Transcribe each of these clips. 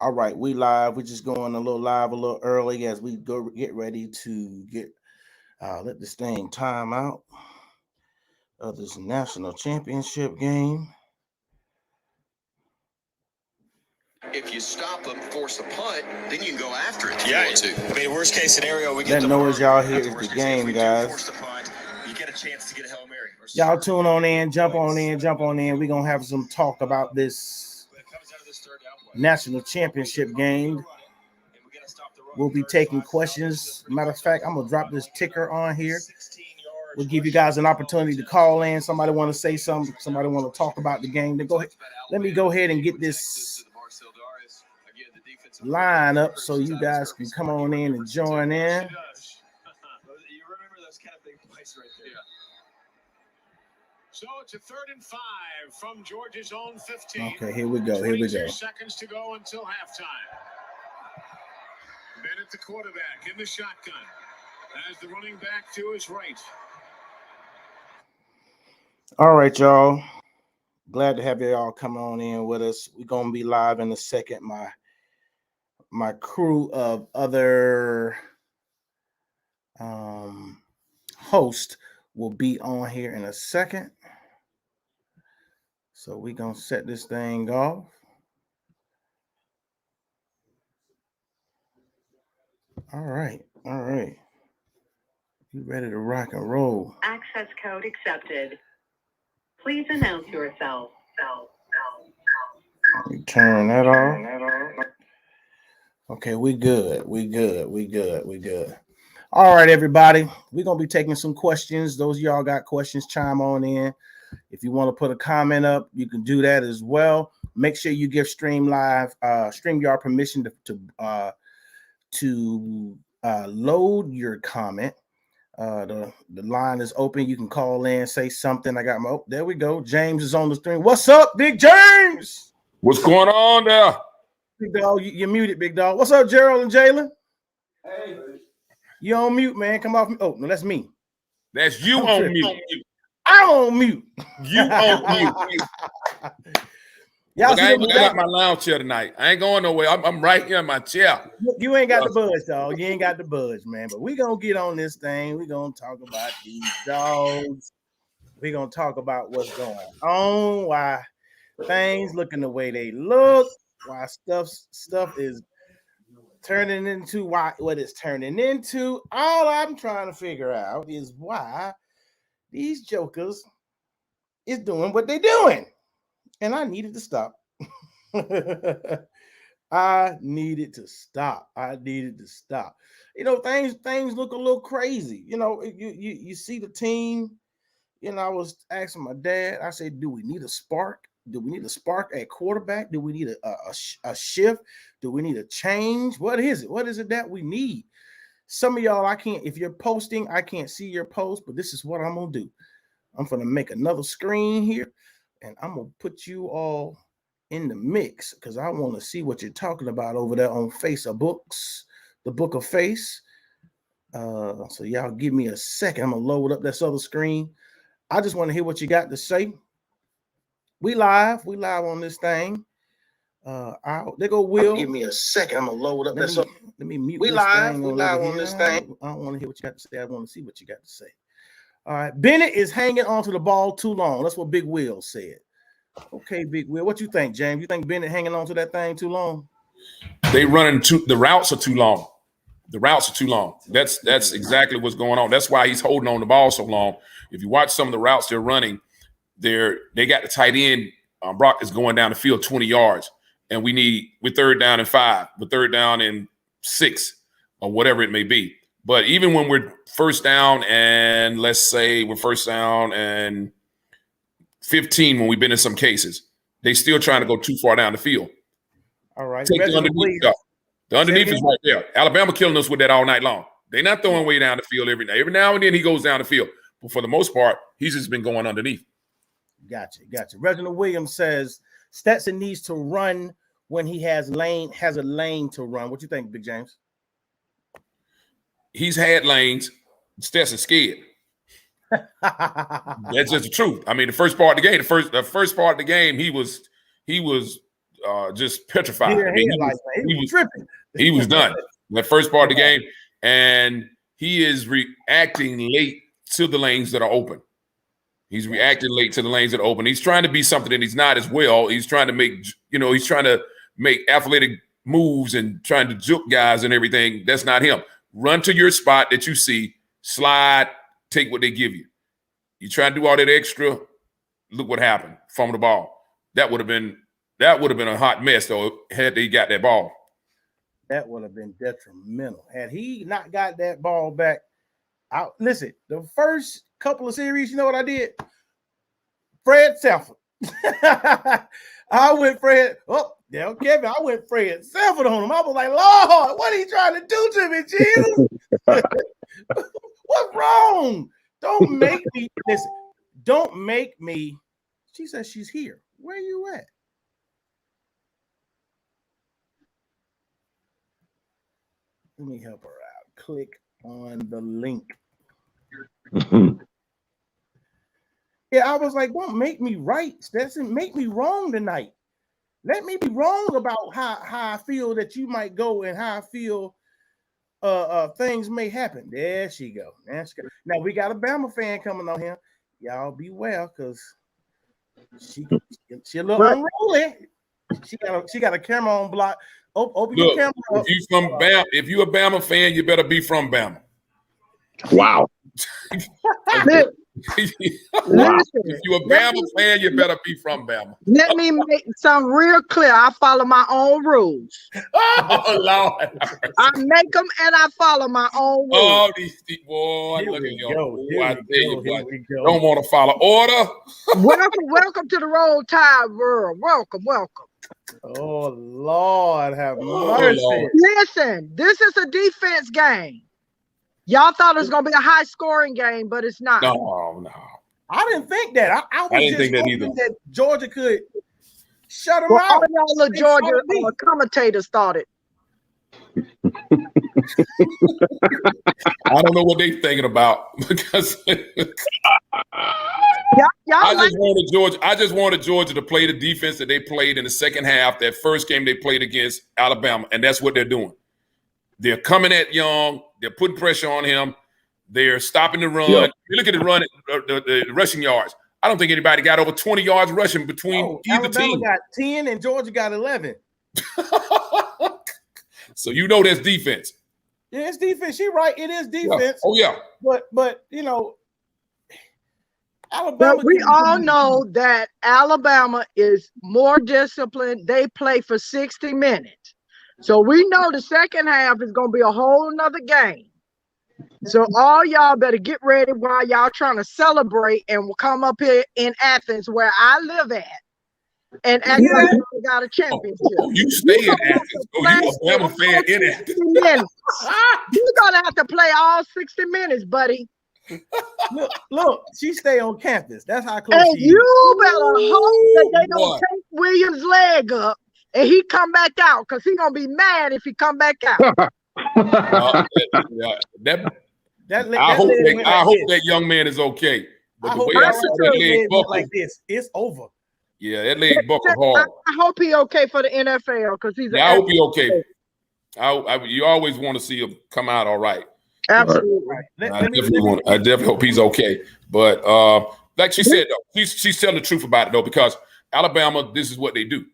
All right, we live. We're just going a little live a little early as we go get ready to let this thing time out of this national championship game. If you stop them, force a punt, then you can go after it if you want to. I mean, worst case scenario, we get that noise y'all hear is the game, guys. Force the punt, you get a chance to get a Hail Mary. Y'all tune on in, jump on in. We're gonna have some talk about this national championship game. We'll be taking questions. Matter of fact, I'm gonna drop this ticker on here. We'll give you guys an opportunity to call in. Somebody want to say something. Somebody want to talk about the game. Then go ahead. Let me go ahead and get this line up so you guys can come on in and join in. You remember those kind of big plays right there. So it's a 3rd and 5 from Georgia's own 15. Okay, here we go. 22 seconds to go until halftime. Bennett, the quarterback, in the shotgun. As the running back to his right. All right, y'all. Glad to have y'all come on in with us. We're gonna be live in a second. My crew of other hosts will be on here in a second. So we're gonna set this thing off. All right. You ready to rock and roll? Access code accepted. Please announce yourself. You turn that off. Okay, we good. All right, everybody. We're gonna be taking some questions. Those of y'all got questions, chime on in. If you want to put a comment up, you can do that as well. Make sure you give StreamYard permission to load your comment. The line is open. You can call in, say something. There we go. James is on the stream. What's up, Big James? What's going on there? Big dog, you're muted, big dog. What's up, Gerald and Jalen? Hey. You on mute, man. Come off. Oh, no, that's me. That's you on mute. I'm on mute. You on mute. Y'all Look, I ain't got my lounge chair tonight. I ain't going nowhere. I'm right here in my chair. You ain't got the budge, dog. You ain't got the budge, man. But we gonna get on this thing. We gonna talk about these dogs. We gonna talk about what's going on, why things looking the way they look, why stuff is turning into what it's turning into. All I'm trying to figure out is why these jokers is doing what they're doing. And I needed to stop. I needed to stop. You know, things look a little crazy. You know, you see the team. You know, I was asking my dad, I said, do we need a spark? Do we need a spark at quarterback? Do we need a shift? Do we need a change? What is it? What is it that we need? Some of y'all, if you're posting, I can't see your post, but this is what I'm going to do. I'm going to make another screen here, and I'm going to put you all in the mix because I want to see what you're talking about over there on Facebooks, the Book of Face. So y'all give me a second. I'm going to load up this other screen. I just want to hear what you got to say. We live on this thing. There go Will. Give me a second. I'm gonna load up. Let me mute. We live on this thing. I don't want to hear what you got to say. I want to see what you got to say. All right. Bennett is hanging onto the ball too long. That's what Big Will said. Okay, Big Will. What you think, James? You think Bennett hanging onto that thing too long? They running the routes are too long. The routes are too long. That's exactly what's going on. That's why he's holding on the ball so long. If you watch some of the routes they're running, they got the tight end. Brock is going down the field 20 yards, and we're 3rd down and 5, we're 3rd down and 6, or whatever it may be. But even when we're 1st down and let's say we're 1st down and 15 when we've been in some cases, they still trying to go too far down the field. All right. Take the underneath stuff. The underneath is right there. Alabama killing us with that all night long. They're not throwing way down the field every day. Every now and then he goes down the field. But for the most part, he's just been going underneath. Gotcha. Reginald Williams says Stetson needs to run when he has a lane to run. What you think, Big James? He's had lanes. Stetson's scared. That's just the truth. I mean, the first part of the game, he was just petrified. Deer I mean, headlights, man. He was tripping. he was done that first part of the game, and he is reacting late to the lanes that are open. He's reacting late to the lanes that are open. He's trying to be something that he's not as well. He's trying to make, he's trying to make athletic moves and trying to juke guys and everything. That's not him. Run to your spot that you see, slide, take what they give you. You try to do all that extra. Look what happened. Fumble the ball. That would have been a hot mess though had they got that ball. That would have been detrimental had he not got that ball back. Listen, the first couple of series, you know what I did? Fred Sanford. I went Fred. Oh, yeah, Kevin. I went Fred Sanford on him. I was like, Lord, what are you trying to do to me, Jesus? What's wrong? Don't make me listen. Don't make me. She says she's here. Where you at? Let me help her out. Click on the link. Yeah, I was like, don't make me right, Stetson. Make me wrong tonight. Let me be wrong about how I feel that you might go and how I feel things may happen. There she go. Now we got a Bama fan coming on here. Y'all be well, because she a little unruly. She got a camera on block. Open your camera up. If you a Bama fan, you better be from Bama. Wow. If you a Bama fan, you better be from Bama. Let me make something real clear. I follow my own rules. Oh, Lord. I make them and I follow my own rules. Oh, these boy, look at you. I tell you what, don't want to follow order. Welcome to the Roll Tide world. Welcome. Oh, Lord, have mercy. Lord. Listen, this is a defense game. Y'all thought it was going to be a high-scoring game, but it's not. No. I didn't think that. I didn't think that either. That Georgia could shut them Well, out. all y'all little Georgia commentators thought it. I don't know what they're thinking about because I just wanted Georgia to play the defense that they played in the second half, that first game they played against Alabama, and that's what they're doing. They're coming at Young. They're putting pressure on him. They're stopping the run. Yep. You look at the rushing yards. I don't think anybody got over 20 yards rushing between either Alabama team. got 10 and Georgia got 11. So you know that's defense. Yeah, it's defense. She right. It is defense. Yeah. Oh yeah. But Alabama. But we all know that Alabama is more disciplined. They play for 60 minutes. So we know the second half is going to be a whole nother game. So all y'all better get ready while y'all trying to celebrate and will come up here in Athens where I live at and act like you got a championship. Oh, you stay in Athens. Oh, you a Bama fan in Athens. You're going to have to play all 60 minutes, buddy. Look, she stay on campus. That's how close And she is. you better hope that they don't take Williams' leg up and he come back out, because he's going to be mad if he come back out. I hope that young man is okay. But the way I saw that leg buckle like this, it's over. Yeah, that leg buckled hard. I hope he okay for the NFL, because he's. I hope he okay. You always want to see him come out all right. Absolutely. Right. I definitely hope he's okay. But like she said, though, she's telling the truth about it though, because Alabama, this is what they do.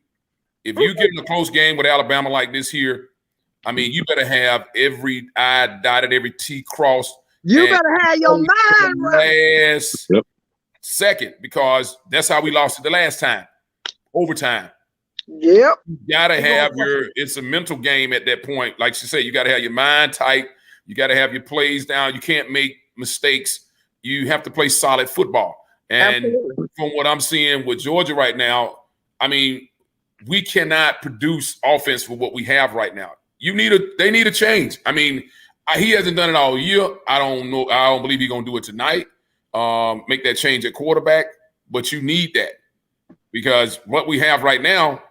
If you get in a close game with Alabama like this here, I mean, you better have every I dotted, every T crossed. You better have your mind right. Last second, because that's how we lost it the last time. Overtime. Yep. You gotta have it's a mental game at that point. Like she said, you gotta have your mind tight. You gotta have your plays down. You can't make mistakes. You have to play solid football. And from what I'm seeing with Georgia right now, I mean, we cannot produce offense for what we have right now. They need a change. I mean, he hasn't done it all year. I don't know. I don't believe he's gonna do it tonight. Make that change at quarterback, but you need that, because what we have right now,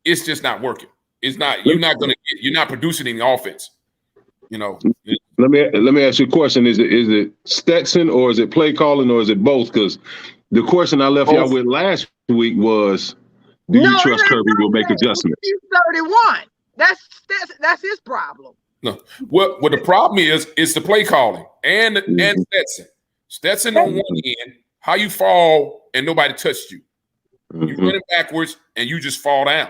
it's just not working. It's not. You're not producing any offense. You know. Let me ask you a question. Is it Stetson, or is it play calling, or is it both? Because the question I left y'all with last week was, Do you No, trust it ain't Kirby will make like that. adjustments? He's 31. That's his problem. No. What the problem is the play calling and Stetson. Stetson on one end, how you fall and nobody touched you. You running backwards and you just fall down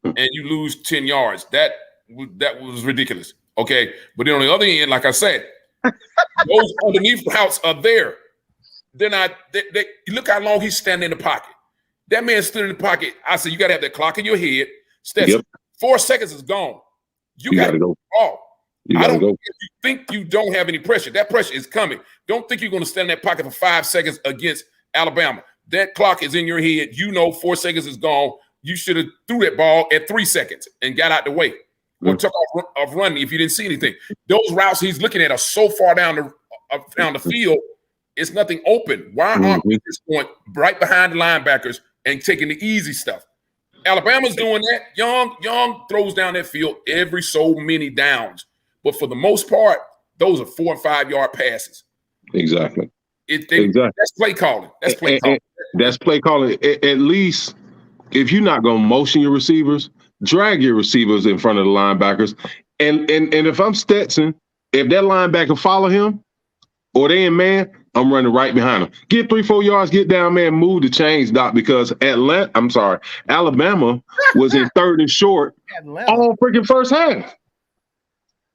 and you lose 10 yards. That was ridiculous. Okay. But then on the other end, like I said, those underneath routes are there. They're not, they look how long he's standing in the pocket. That man stood in the pocket. I said, you got to have that clock in your head. Stetson, 4 seconds is gone. You got to go. I don't think you think you don't have any pressure. That pressure is coming. Don't think you're going to stand in that pocket for 5 seconds against Alabama. That clock is in your head. You know 4 seconds is gone. You should have threw that ball at 3 seconds and got out the way. Or took off running if you didn't see anything. Those routes he's looking at are so far down the field, it's nothing open. Why aren't we just going right behind the linebackers and taking the easy stuff? Alabama's doing that. Young throws down that field every so many downs. But for the most part, those are 4 and 5 yard passes. Exactly. Exactly. That's play calling. That's play calling. That's play calling. At least if you're not going to motion your receivers, drag your receivers in front of the linebackers. And if I'm Stetson, if that linebacker follow him or they in man, I'm running right behind them. Get 3-4 yards, get down, man, move the chains, Doc, because Alabama was in 3rd and short all freaking first half.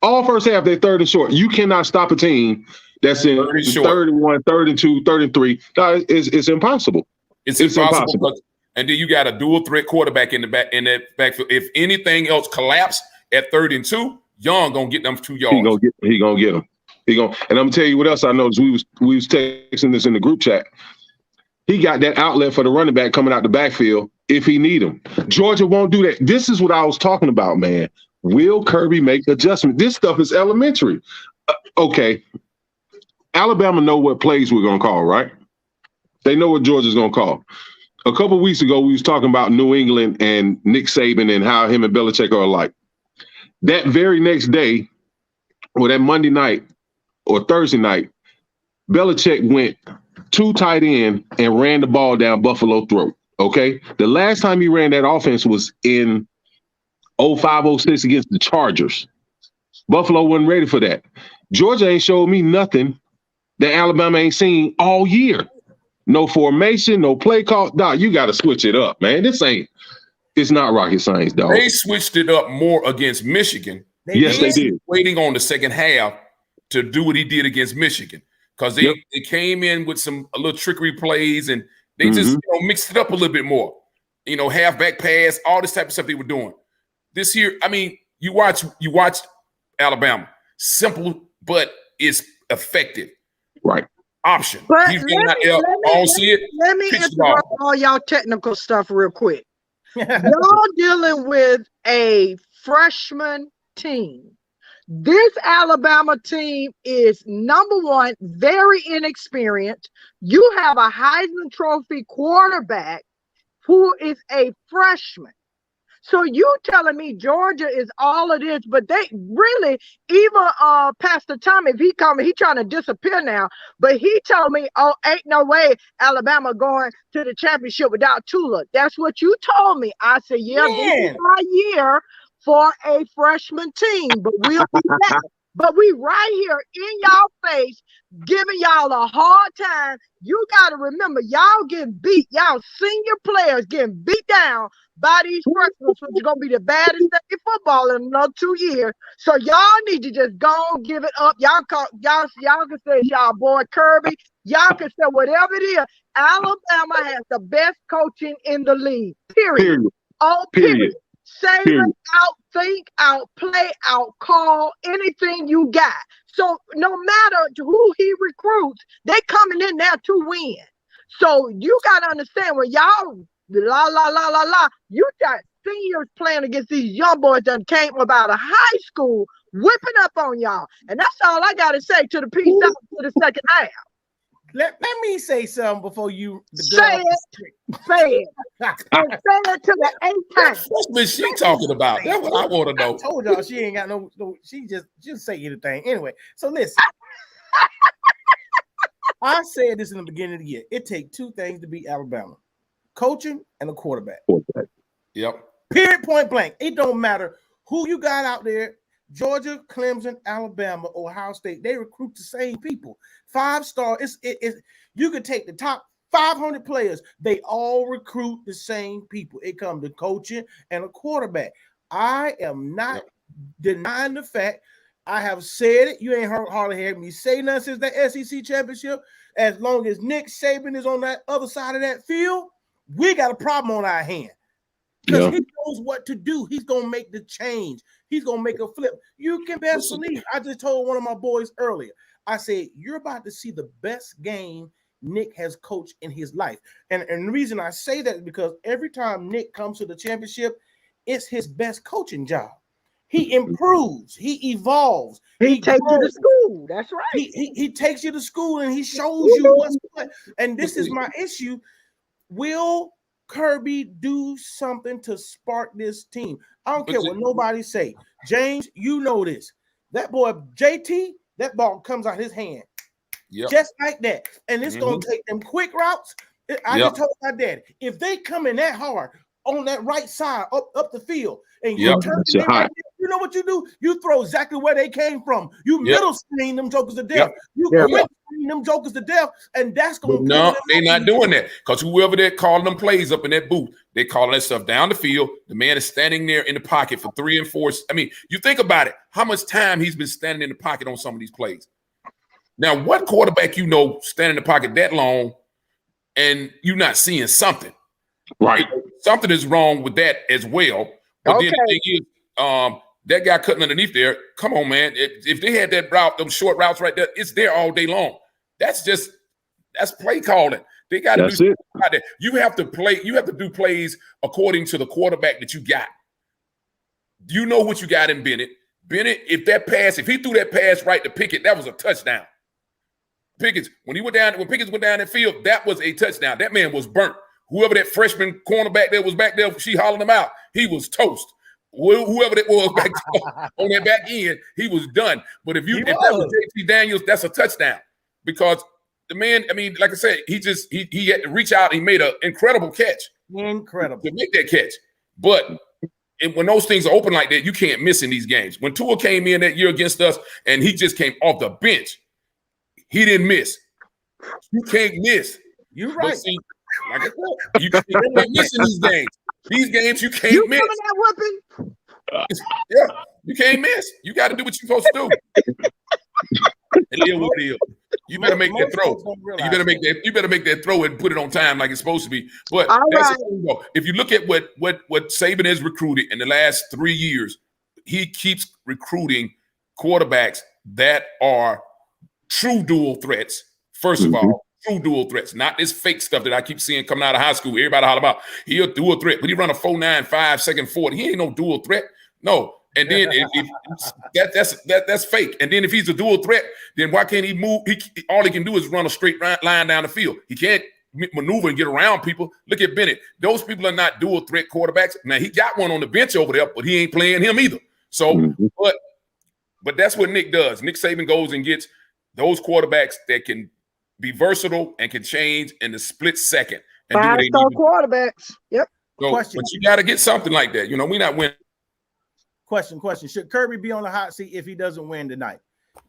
All first half, they're 3rd and short. You cannot stop a team that's in 3rd and 1, 3rd and 2, 3rd and 3. No, it's impossible. It's impossible. And then you got a dual threat quarterback in that backfield. If anything else collapse at 3rd and 2, Young gonna get them 2 yards. He gonna get them. And I'm gonna tell you what else I noticed. We was texting this in the group chat. He got that outlet for the running back coming out the backfield if he need him. Georgia won't do that. This is what I was talking about, man. Will Kirby make adjustments? This stuff is elementary. Okay. Alabama know what plays we're going to call, right? They know what Georgia's going to call. A couple of weeks ago, we was talking about New England and Nick Saban and how him and Belichick are alike. That very next day, or that Monday night or Thursday night, Belichick went 2 tight end and ran the ball down Buffalo's throat, okay? The last time he ran that offense was in 05-06 against the Chargers. Buffalo wasn't ready for that. Georgia ain't showed me nothing that Alabama ain't seen all year. No formation, no play call. Dog, you got to switch it up, man. It's not rocket science, dog. They switched it up more against Michigan. They did. Waiting on the second half to do what he did against Michigan because they came in with a little trickery plays and they just mixed it up a little bit more. Halfback pass, all this type of stuff they were doing. This year, I mean, you watched Alabama. Simple, but it's effective. Right. Option. But let me interrupt all y'all technical stuff real quick. Y'all dealing with a freshman team. This Alabama team is, number one, very inexperienced. You have a Heisman Trophy quarterback who is a freshman. So you telling me Georgia is all of this, but they really, even Pastor Tommy, if he trying to disappear now, but he told me, oh, ain't no way Alabama going to the championship without Tula. That's what you told me. I said, yeah, this is our year for a freshman team, but we'll be back. But we right here in y'all face, giving y'all a hard time. You got to remember, y'all getting beat. Y'all senior players getting beat down by these freshmen, which is going to be the baddest day in football in another 2 years. So y'all need to just go and give it up. Y'all can say y'all boy Kirby. Y'all can say whatever it is. Alabama has the best coaching in the league. Period. Oh, period. Say it, outthink, outplay, outcall, anything you got. So no matter who he recruits, they coming in there to win. So you got to understand when y'all you got seniors playing against these young boys that came about a high school whipping up on y'all. And that's all I got to say to the piece out to the second half. Let me say something before you say it. Say it to the 8th time. What's she talking about? That's what I want to know. I told y'all she ain't got no she just say anything. Anyway, so listen. I said this in the beginning of the year. It takes 2 things to beat Alabama. coaching and a quarterback. Yep. Period, point blank. It don't matter who you got out there. Georgia, Clemson, Alabama, Ohio State, they recruit the same people. 5-star. You could take the top 500 players. They all recruit the same people. It comes to coaching and a quarterback. I am not denying the fact. I have said it. You ain't hardly heard me say nothing since that SEC championship. As long as Nick Saban is on that other side of that field, we got a problem on our hand. Because he knows what to do. He's going to make the change. He's going to make a flip. You can best believe. I just told one of my boys earlier. I said, you're about to see the best game Nick has coached in his life. And the reason I say that is because every time Nick comes to the championship, it's his best coaching job. He improves. He evolves. He takes you to school. That's right. He takes you to school and he shows you what's what. And this is my issue. Will Kirby do something to spark this team? I don't care what nobody say. James, you know this. That boy JT, that ball comes out his hand. Just like that. And it's going to take them quick routes. I just told my daddy, if they come in that hard on that right side up the field and you turn it right, you know what you do? You throw exactly where they came from. You middle screen them jokers to death. You quick screen them jokers to death, and that's going to no, they're not doing that because whoever they're calling them plays up in that booth, they're calling that stuff down the field. The man is standing there in the pocket for 3 and 4. I mean, you think about it, how much time he's been standing in the pocket on some of these plays. Now, what quarterback standing in the pocket that long and you're not seeing something? Right. Something is wrong with that as well. But then the thing is, that guy cutting underneath there, come on, man. If they had that route, those short routes right there, it's there all day long. That's play calling. They got to do something about that. You have to do plays according to the quarterback that you got. You know what you got in Bennett. Bennett, if he threw that pass right to Pickett, that was a touchdown. Pickens, when Pickens went down the field, that was a touchdown. That man was burnt. Whoever that freshman cornerback that was back there, she hollering him out, he was toast. Whoever that was back on that back end, he was done. But if that was JT Daniels, that's a touchdown. Because the man, I mean, like I said, he had to reach out. He made an incredible catch. Incredible. To make that catch. But when those things are open like that, you can't miss in these games. When Tua came in that year against us and he just came off the bench, he didn't miss. You can't miss. You're right. But see, like I said, you can't miss in these games. These games you can't miss. Yeah, you can't miss. You got to do what you're supposed to do. And deal with it. You better make that throw. You better make that throw and put it on time like it's supposed to be. But if you look at what Saban has recruited in the last 3 years, he keeps recruiting quarterbacks that are true dual threats. First of all, true dual threats, not this fake stuff that I keep seeing coming out of high school. Everybody holler about he'll dual threat, but he run a 4.95 second 40. He ain't no dual threat. No. And then that's fake. And then if he's a dual threat, then why can't he move? All he can do is run a straight line down the field. He can't maneuver and get around people. Look at Bennett. Those people are not dual threat quarterbacks. Now he got one on the bench over there, but he ain't playing him either. So, but that's what Nick does. Nick Saban goes and gets those quarterbacks that can be versatile and can change in the split second. And 5-star quarterbacks. Yep. So, but you got to get something like that. You know, we're not winning. Question. Should Kirby be on the hot seat if he doesn't win tonight?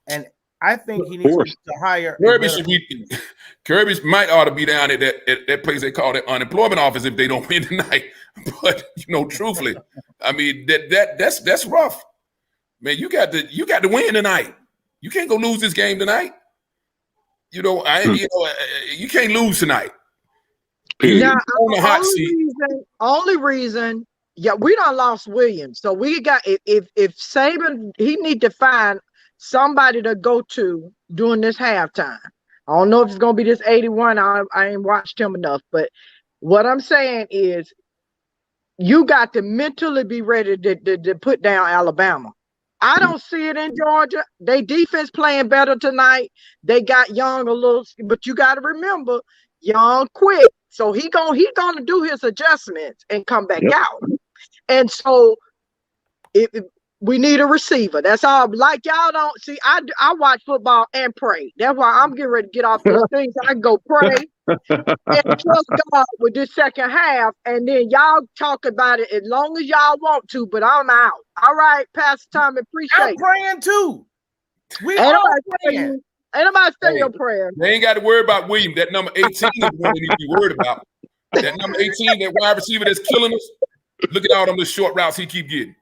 And I think he needs to hire. Kirby might ought to be down at that place they call the unemployment office if they don't win tonight. But truthfully, I mean that's rough. Man, you got to win tonight. You can't go lose this game tonight. You can't lose tonight. Now, on the hot seat. Only reason, we done lost Williams. So we got if Saban, he need to find somebody to go to during this halftime. I don't know if it's gonna be this 81. I ain't watched him enough, but what I'm saying is you got to mentally be ready to put down Alabama. I don't see it in Georgia. They defense playing better tonight. They got Young a little, but you got to remember, Young quit. So he gonna do his adjustments and come back out. And so We need a receiver. That's all. Like y'all don't see. I watch football and pray. That's why I'm getting ready to get off this thing so I can go pray and trust God with this second half. And then y'all talk about it as long as y'all want to, but I'm out. All right, Pastor Tom, appreciate I'm it. praying too. We Ain't all nobody praying. saying- ain't nobody saying Hey. your prayer. They ain't got to worry about William. That number 18 is the one they need to be worried about. That number 18, that wide receiver that's killing us. Look at all them little short routes he keep getting.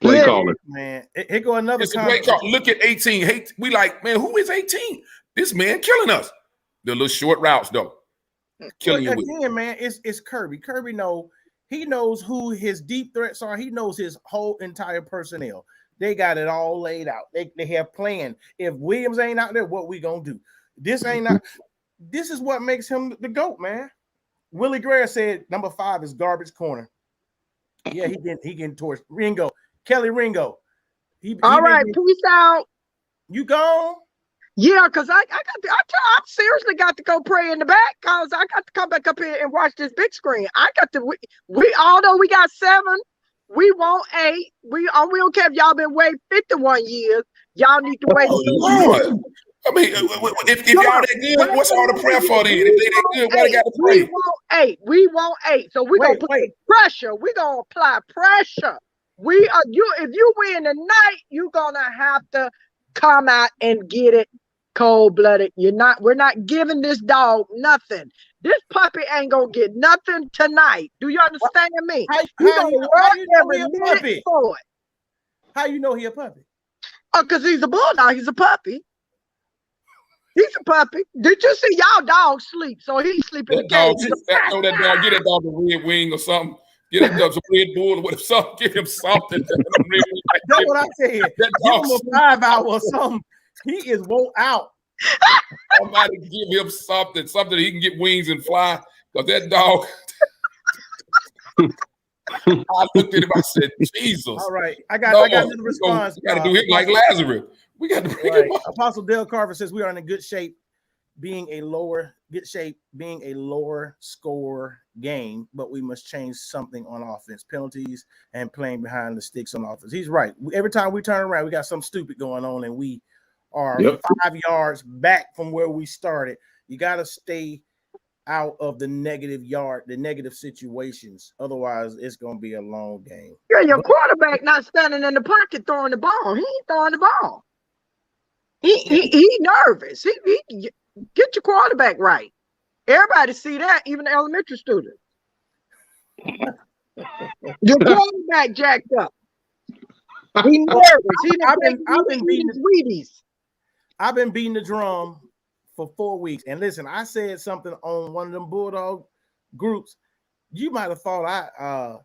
Play Yeah. calling. Man, here go another It's a great call. Look at 18. Hey, we like, man, who is 18? This man killing us. The little short routes, though. Killing you with. Again, man, it's Kirby. Kirby knows who his deep threats are. He knows his whole entire personnel. They got it all laid out. They have planned. If Williams ain't out there, what we gonna do? This is what makes him the GOAT, man. Willie Greer said number 5 is garbage corner. Yeah, he getting towards Ringo. Kelly Ringo. All right, peace out. You gone? Yeah, because I seriously got to go pray in the back because I got to come back up here and watch this big screen. I got to we although we got 7, we want 8. We don't care if y'all been waiting 51 years. Y'all need to wait. Oh, Lord. I mean, if y'all that good, what's all the prayer for then? If they that good, why they got to pray? We want 8. So we're gonna put pressure. We're gonna apply pressure. If you win tonight, you're gonna have to come out and get it cold-blooded. We're not giving this dog nothing. This puppy ain't gonna get nothing tonight. Do you understand me? We're gonna work every minute for it. How you know he a puppy? Oh, because he's a bulldog. He's a puppy. He's a puppy. Did you see y'all dog sleep? So he's sleeping in the cage. Get that dog a red wing or something. Get that dog some Red Bull or whatever. Something. Give him something. That's what I said. Give him a 5 hour or something. He is wore out. Somebody give him something he can get wings and fly. Because that dog. I looked at him. I said, Jesus. All right. I got another response. We got to do him like Lazarus. We got to bring him up. Apostle Dale Carver says we are in a good shape, being a lower score game, but we must change something on offense, penalties and playing behind the sticks on offense. He's right. Every time we turn around, we got something stupid going on, and we are 5 yards back from where we started. You got to stay out of the negative situations. Otherwise, it's going to be a long game. Yeah, your quarterback not standing in the pocket throwing the ball. He ain't throwing the ball. He nervous. He get your quarterback right. Everybody see that, even the elementary students. Your quarterback jacked up. He nervous. I've been beating the drum for 4 weeks. And listen, I said something on one of them Bulldog groups. You might have thought I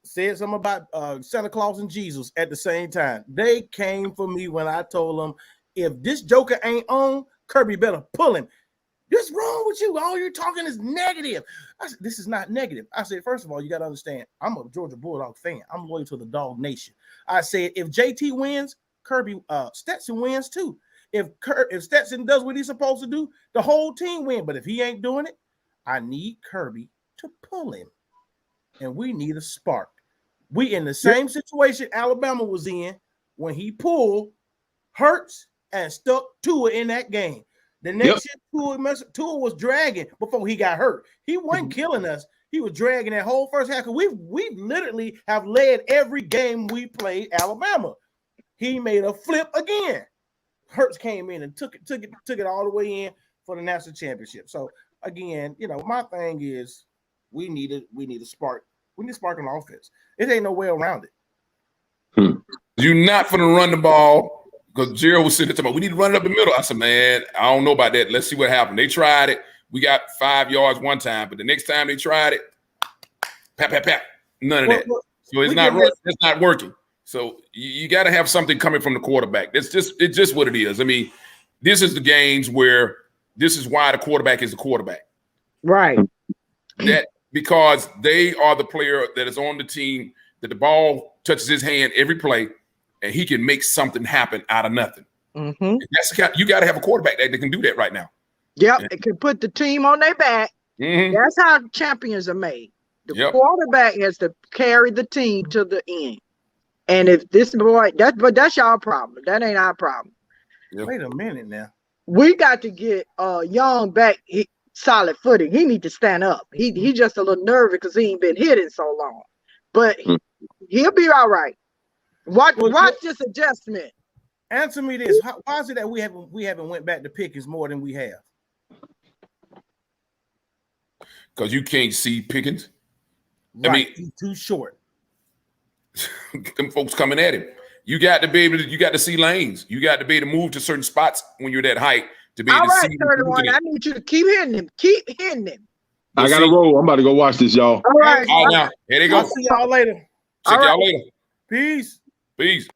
said something about Santa Claus and Jesus at the same time. They came for me when I told them, if this joker ain't on, Kirby better pull him. What's wrong with you? All you're talking is negative. I said, this is not negative. I said, first of all, you got to understand, I'm a Georgia Bulldog fan. I'm loyal to the Dog Nation. I said, if JT wins, Kirby, Stetson wins too. If Stetson does what he's supposed to do, the whole team win. But if he ain't doing it, I need Kirby to pull him. And we need a spark. We in the same situation Alabama was in when he pulled Hurts and stuck Tua in that game. The next year, Tua was dragging before he got hurt. He wasn't killing us. He was dragging that whole first half. We literally have led every game we played Alabama. He made a flip again. Hurts came in and took it all the way in for the national championship. So again, my thing is we need a spark. We need a spark on offense. It ain't no way around it. You're not going to run the ball. Because Gerald was sitting there talking about, we need to run it up the middle. I said, man, I don't know about that. Let's see what happened. They tried it. We got 5 yards one time, but the next time they tried it, pat. None of that. So it's not working. So you got to have something coming from the quarterback. It's just what it is. I mean, this is the games where this is why the quarterback is the quarterback. Right. That because they are the player that is on the team that the ball touches his hand every play. And he can make something happen out of nothing. Mm-hmm. You got to have a quarterback that can do that right now. Yep, it can put the team on their back. Mm-hmm. That's how champions are made. The quarterback has to carry the team to the end. And if this boy, that's y'all problem. That ain't our problem. Yeah. Wait a minute now. We got to get Young back solid footing. He need to stand up. He just a little nervous because he ain't been hitting so long. But he'll be all right. Watch this adjustment. Answer me this: why is it that we haven't went back to Pickens more than we have? Because you can't see Pickens. Right. I mean, he's too short. them folks coming at him. You got to be able to. You got to see lanes. You got to be able to move to certain spots when you're that height to be able All to right, see. 31. I need you to keep hitting him. Keep hitting him. I got to roll. I'm about to go watch this, y'all. All right. All right, now here they go. I'll see y'all later. Check All y'all later. Peace. Peace.